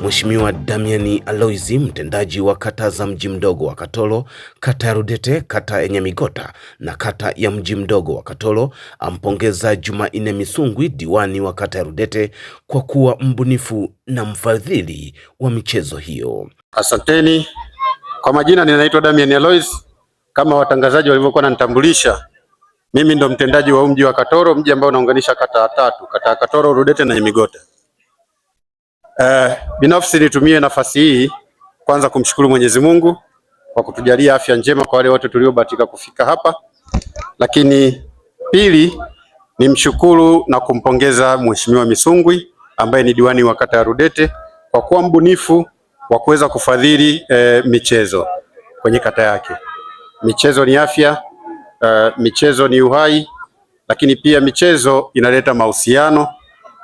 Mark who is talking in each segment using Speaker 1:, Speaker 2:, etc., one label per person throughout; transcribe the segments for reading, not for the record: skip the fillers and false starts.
Speaker 1: Mheshimiwa Damian Alois, mtendaji wa kata za mji mdogo wa Katoro, kata ya Rudete, kata ya Nyamigota na kata ya mji mdogo wa Katoro, ampongeza Jumanne Misungwi, diwani wa kata ya Rudete, kwa kuwa mbunifu na mfadhili wa michezo hiyo.
Speaker 2: Asanteni. Kwa majina ninaitwa Damian Alois. Kama watangazaji walivyokuwa wananitambulisha, mimi ndo mtendaji wa mji wa Katoro, mji ambao unaunganisha kata tatu, kata ya Katoro, Rudete na Nyamigota. Binafsi nitumie nafasi hii kwanza kumshukuru Mwenyezi Mungu kwa kutujalia afya njema kwa wale wote tuliobahatika kufika hapa. Lakini pili, nimshukuru na kumpongeza Mheshimiwa Misungwi ambaye ni diwani wa kata ya Rudete kwa kuwa mbunifu wa kuweza kufadhili michezo kwenye kata yake. Michezo ni afya, michezo ni uhai, lakini pia michezo inaleta mahusiano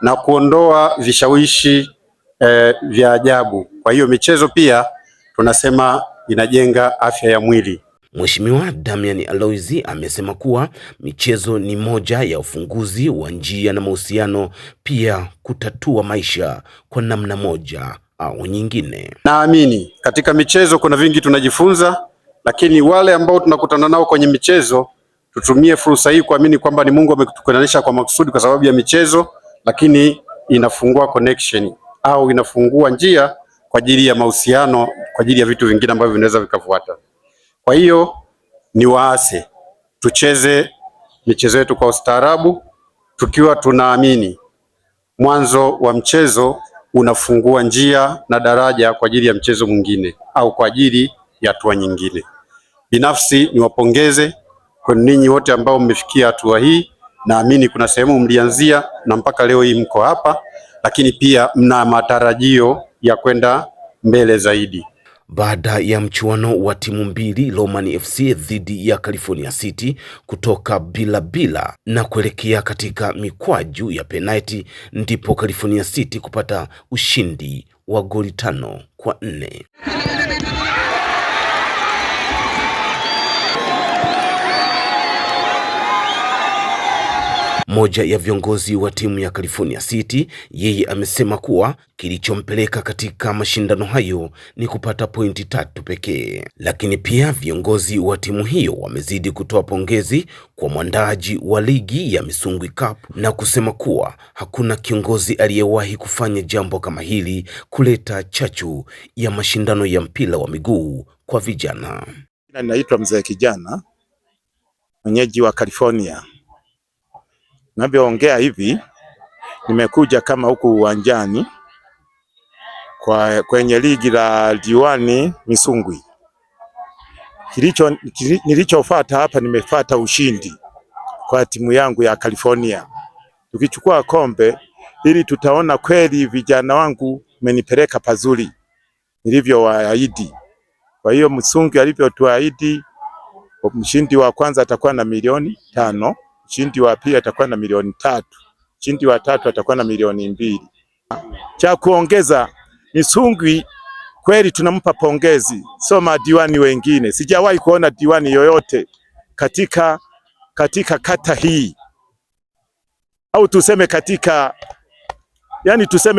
Speaker 2: na kuondoa vishawishi vya ajabu. Kwa hiyo michezo pia tunasema inajenga afya ya mwili.
Speaker 1: Mheshimiwa Damian Alois amesema kuwa michezo ni moja ya ufunguzi wa njia na mahusiano, pia kutatua maisha kwa namna moja au nyingine.
Speaker 2: Naamini katika michezo kuna vingi tunajifunza, lakini wale ambao tunakutana nao kwenye michezo tutumie fursa hii kuamini kwamba ni Mungu ametukutanisha kwa makusudi kwa sababu ya michezo, lakini inafungua connection au inafungua njia kwa ajili ya mahusiano, kwa ajili ya vitu vingine ambavyo vinaweza vikafuata. Kwa hiyo ni waase tucheze michezo yetu kwa ustaarabu, tukiwa tunaamini mwanzo wa mchezo unafungua njia na daraja kwa ajili ya mchezo mwingine au kwa ajili ya hatua nyingine. Binafsi niwapongeze kwa ninyi wote ambao mmefikia hatua hii. Naamini kuna sehemu mlianzia na mpaka leo hii mko hapa, lakini pia mna matarajio ya kwenda mbele zaidi.
Speaker 1: Baada ya mchuano wa timu mbili, Roman FC dhidi ya California City kutoka bila na kuelekea katika mikwaju ya penalti, ndipo California City kupata ushindi wa goli 5-4. Moja ya viongozi wa timu ya California City, yeye amesema kuwa kilichompeleka katika mashindano hayo ni kupata pointi 3 pekee. Lakini pia viongozi wa timu hiyo wamezidi kutoa pongezi kwa mwandaji wa ligi ya Misungwi Cup na kusema kuwa hakuna kiongozi aliyewahi kufanya jambo kama hili, kuleta chachu ya mashindano ya mpira wa miguu kwa vijana.
Speaker 3: Naitwa Mzee Kijana, mwenyeji wa California. Navyoongea hivi, nimekuja kama huku uwanjani kwenye ligi la diwani Misungwi. Nilichofuata hapa, nimefuata ushindi kwa timu yangu ya California. Tukichukua kombe ili tutaona kweli vijana wangu menipeleka pazuri nilivyowaahidi. Kwa hiyo Misungwi alivyotuahidi, mshindi wa kwanza atakuwa na milioni 5. Mshindi wa pili atakuwa na milioni 3. Mshindi wa 3 atakuwa na milioni 2. Cha kuongeza, Misungwi kweli tunampa pongezi, sio madiwani wengine. Sijawahi kuona diwani yoyote katika kata hii, au tuseme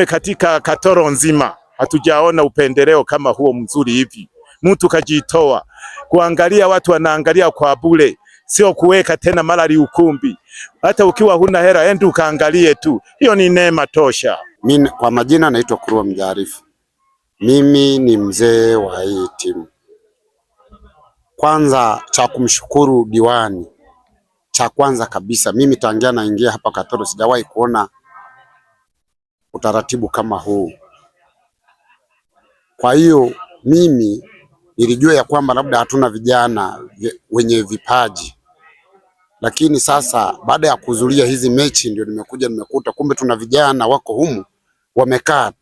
Speaker 3: katika Katoro nzima, hatujaona upendeleo kama huo mzuri hivi. Mtu kajitoa kuangalia, watu wanaangalia kwa bure, sio kuweka tena malali ukumbi. Hata ukiwa huna hela ende ukaangalie tu, hiyo ni neema tosha.
Speaker 4: Mimi kwa majina naitwa Kurwa Mjarifu. Mimi ni mzee wa hii timu. Kwanza cha kumshukuru diwani, cha kwanza kabisa, mimi tangia naingia hapa Katoro sijawahi kuona utaratibu kama huu. Kwa hiyo mimi nilijua ya kwamba labda hatuna vijana wenye vipaji, lakini sasa baada ya kuhudhuria hizi mechi ndio nimekuta kumbe tuna vijana wako humu wamekaa.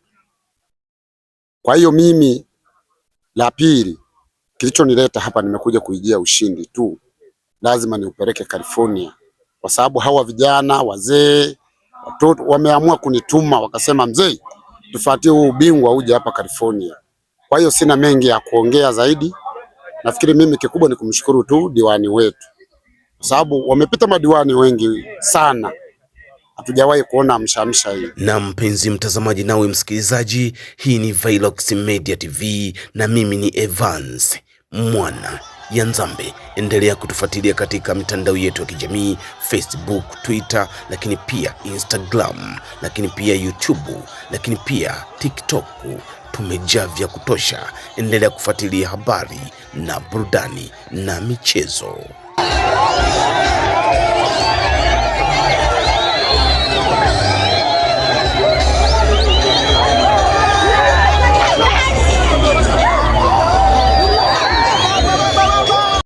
Speaker 4: Kwa hiyo mimi, la pili kilichonileta hapa, nimekuja kuijia ushindi tu, lazima niupeleke California kwa sababu hawa vijana wazee watoto wameamua kunituma, wakasema mzee, tufuatie huu ubingwa uje hapa California. Kwa hiyo sina mengi ya kuongea zaidi. Nafikiri mimi kikubwa ni kumshukuru tu diwani wetu, kwa sababu wamepita madiwani wengi sana, hatujawahi kuona amshamsha hii.
Speaker 1: Na mpenzi mtazamaji, nawe msikilizaji, hii ni Vailox Media TV na mimi ni Evans Mwana ya Nzambe. Endelea kutufuatilia katika mitandao yetu ya kijamii, Facebook, Twitter, lakini pia Instagram, lakini pia YouTube, lakini pia TikTok. Tumejaa vya kutosha. Endelea kufuatilia habari na burudani na michezo.